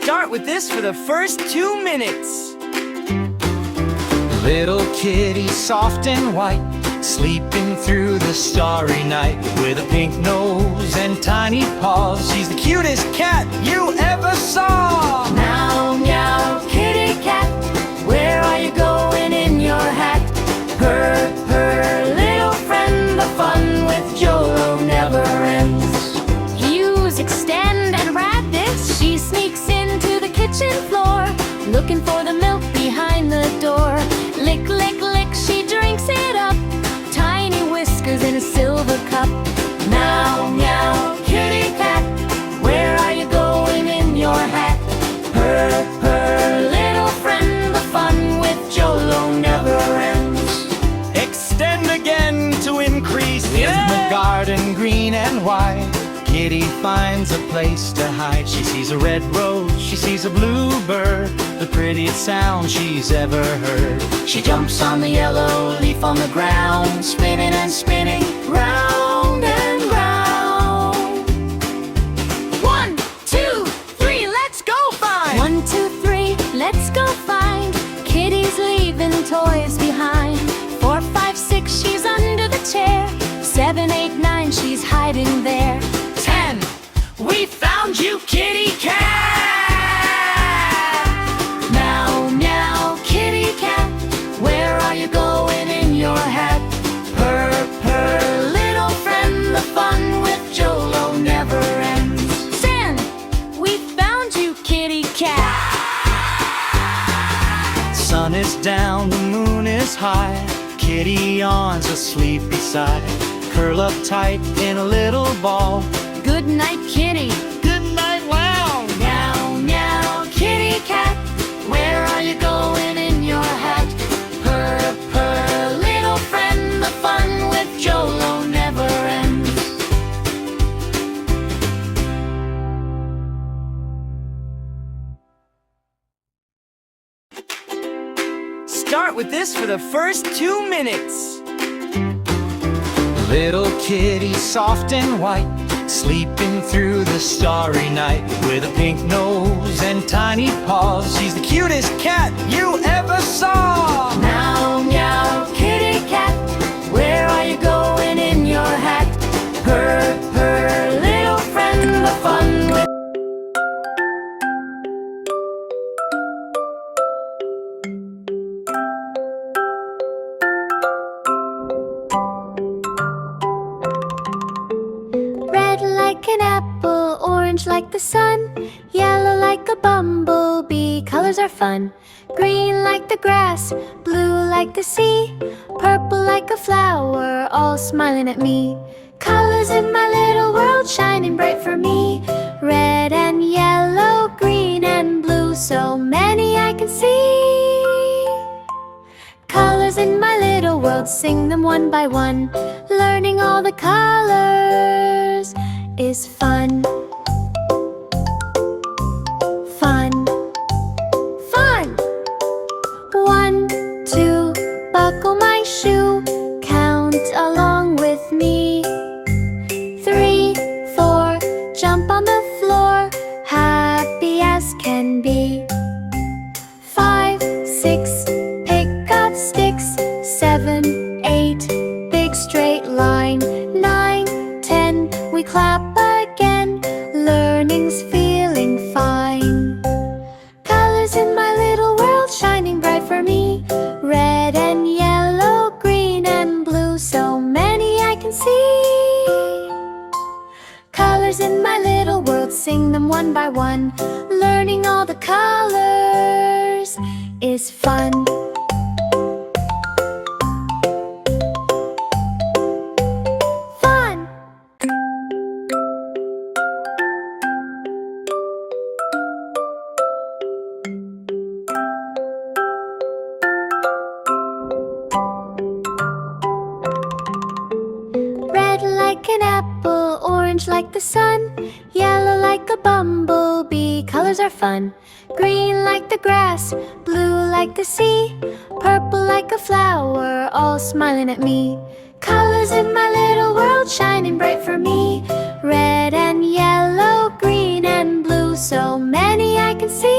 Start with this for the first 2 minutes. Little kitty, soft and white, sleeping through the starry night. With a pink nose and tiny paws, she's the cutest cat you ever saw. Meow, meow, kitty cat, where are you going in your hat? Purr, purr, little friend, the fun with Jolo never ends. Use, extend, and rabbits, she sneaks into the kitchen floor, looking for the milk behind the door. Lick, lick, lick, she drinks it up, tiny whiskers in a silver cup. Meow, meow, kitty cat, where are you going in your hat? Purr, purr, little friend, the fun with Jolo never ends. Extend again to increase. In the garden, green and white, Kitty finds a place to hide. She sees a red rose, she sees a bluebird, the prettiest sound she's ever heard. She jumps on the yellow leaf on the ground, spinning and spinning, round and round. 1, 2, 3, let's go find! 1, 2, 3, let's go find. Kitty's leaving toys behind. 4, 5, 6, she's under the chair. 7, 8, 9, she's hiding there. 10, we found you, kitty cat! Meow, meow, kitty cat, where are you going in your hat? Purr, purr, little friend, the fun with Jolo never ends. 10, we found you, kitty cat! Sun is down, the moon is high, Kitty yawns asleep beside. Curl up tight in a little ball. Good night, kitty. Good night, wow! Meow, meow, kitty cat, where are you going in your hat? Purr, purr, little friend, the fun with Jolo never ends. Start with this for the first 2 minutes. Little kitty, soft and white, sleeping through the starry night. With a pink nose and tiny paws, she's the cutest cat you ever saw. Meow, meow, kitty cat, where are you going in your hat? Purr, purr, little friend, the fun with like an apple, orange like the sun, yellow like a bumblebee, colors are fun. Green like the grass, blue like the sea, purple like a flower, all smiling at me. Colors in my little world shining bright for me. Red and yellow, green and blue, so many I can see. Colors in my little world, sing them one by one. Learning all the colors is fun. Fun, fun. 1, 2, buckle my shoe, count along with me. 3, 4, jump on the floor, happy as can be. 5, 6, pick up sticks. 7, 8, big straight line. 9, 10, we clap again, learning's feeling fine. Colors in my little world shining bright for me. Red and yellow, green and blue, so many I can see. Colors in my little world, sing them one by one. Learning all the colors is fun. Like an apple, orange like the sun, yellow like a bumblebee, colors are fun. Green like the grass, blue like the sea, purple like a flower, all smiling at me. Colors in my little world shining bright for me. Red and yellow, green and blue, so many I can and see.